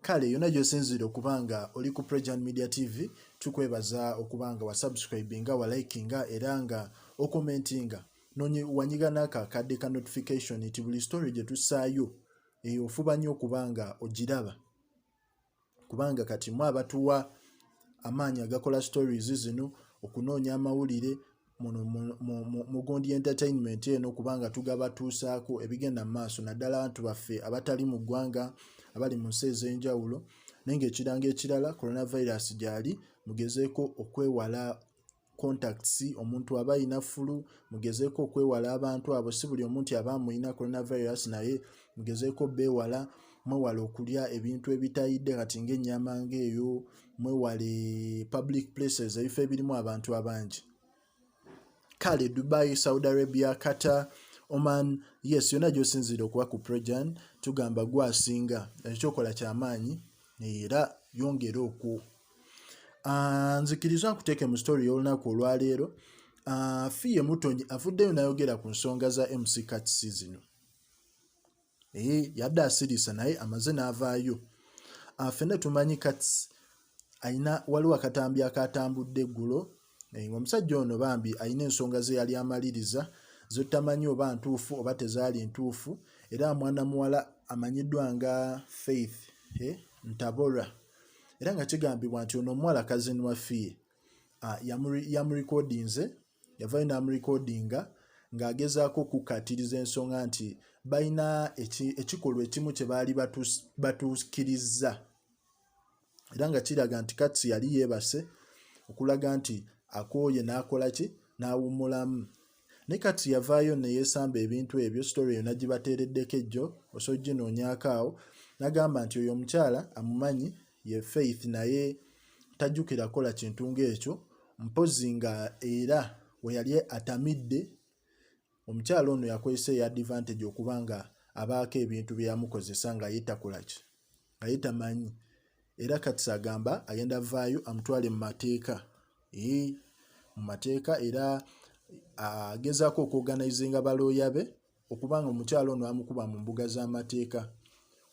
kale yonna gy'osinzire okubanga oli ku Prejan Media TV tukwebaza okubanga wa subscribinga wa likinga era nga okomentinga wanyiga n'akakadde ka notification nti buli story gye tussaayo ofuba nnyo okubanga ogiraba kubanga kati mwe abatuwa amaanyi agakola stories zino okunoonya amawulire mu Gondi Entertainment eno kubanga tugabatuusaako ebigenda mu maaso naddala abantu baffe abatali mu ggwanga abali mu nsi ez'enjawulo naye ng'ekiranga ekirala coronavirus gyali mugezeeko okwewala contacts omuntu aba ayina fulu mugezeeko okwewala abantu abo si buli omuntu aba amuyina coronavirus naye mugezeeko beewala mwewale okulya ebintu ebitayidde kati ng'ennyama ng'eyo mwewale public places ebifo ebirimu abantu abangi kale Dubai, Saudi Arabia, Qatar, Oman, yes yonna gy'osinzire okuba ku Prejan tugamba gwasinga ekyokola ky'amaanyi era yongera okwo nzikiriza nkuteeke mu story y'olunaku olwaleero Fiye Mutonyi avuddeyo n'ayogera ku nsonga za MC Cuts zino yadde asirisa naye amaze n'avaayo ffenna tumanyi Cuts waliwo akatambi akatambudde eggulo omusajja ono bambi alina ensonga ze yali amaliriza zotamanyi oba ntuufu oba tezaali ntuufu era mwana muwala amanyiddwa nga Faith Ntabora era nga kigambibwa nti ono omuwala cousin wa Fiye yamurekodinze yavaayo n'amurekodinga ng'agezaako okukkatiriza ensonga nti balina ekikolwa ekimu kye baali batuukirizza era nga kiraga nti Cuts yali yeebase okulaga nti akooye n'akola ki n'awummulamu ne Cuts yavaayo ne yeesamba ebintu ebyo story yonna gibateereddeko ejjo osoginoonyaako awo n'agamba nti oyo omukyala amumanyi ye Faith naye tajjukira kukola kintu ng'ekyo mpozi nga era we yali atamidde omukyala ono yakozesa advantage okuba nga abaako ebintu bye yamukozesa nga ye takola ki nga ye tamanyi era Cuts agamba agenda vaayo amutwale mu mateeka era agezaako okuorganizinga balooya be okubanga omukyala ono amukuba mu mbuga z'amateeka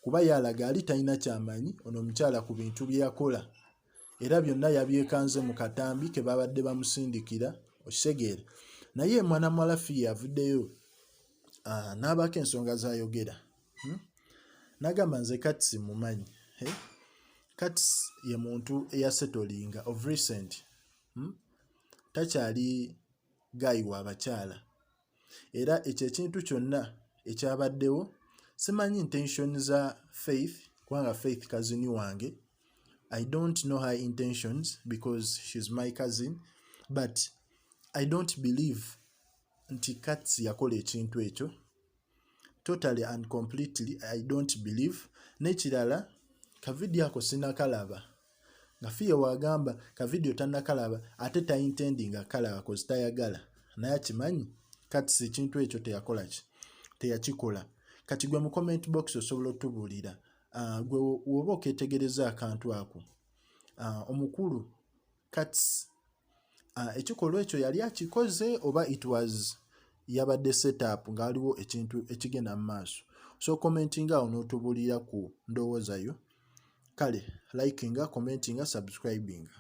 kuba yalaga ali talina kyamanyi ono omukyala ku bintu bye yakola era byonna yabyekanze mu katambi ke babadde bamusindikira okitegeera naye mwana muwala Fiye avuddeyo n'abaako ensonga z'ayogera n'agamba nze Cuts mumanyi Cuts ye muntu eyasetolinga of recent takyali gayi wa bakyala era ekyo ekintu kyonna ekyabaddewo simanyi intention za Faith kubanga Faith cousin wange I don't know her intentions because she's my cousin but I don't believe nti Cuts yakola ekintu ekyo totally and completely I don't believe n'ekirala kavidiyo ako sinakalaba nga Fiye wagamba kavidiyo tannakalaba ate taintendinga kalaba kozi tayagala naye akimanyi Cuts ekintu ekyo teyakola ki teyakikola kati gwe mu comment box osobola otubuulira gwe woba oketegereza akantu ako omukulu Cuts ekikolwa ekyo yali akikoze oba it was yabadde setup nga waliwo ekintu ekigenda mu maaso so commentinga awo n'otubuulira ku ndowooza yo kale likinga commentinga subscribinga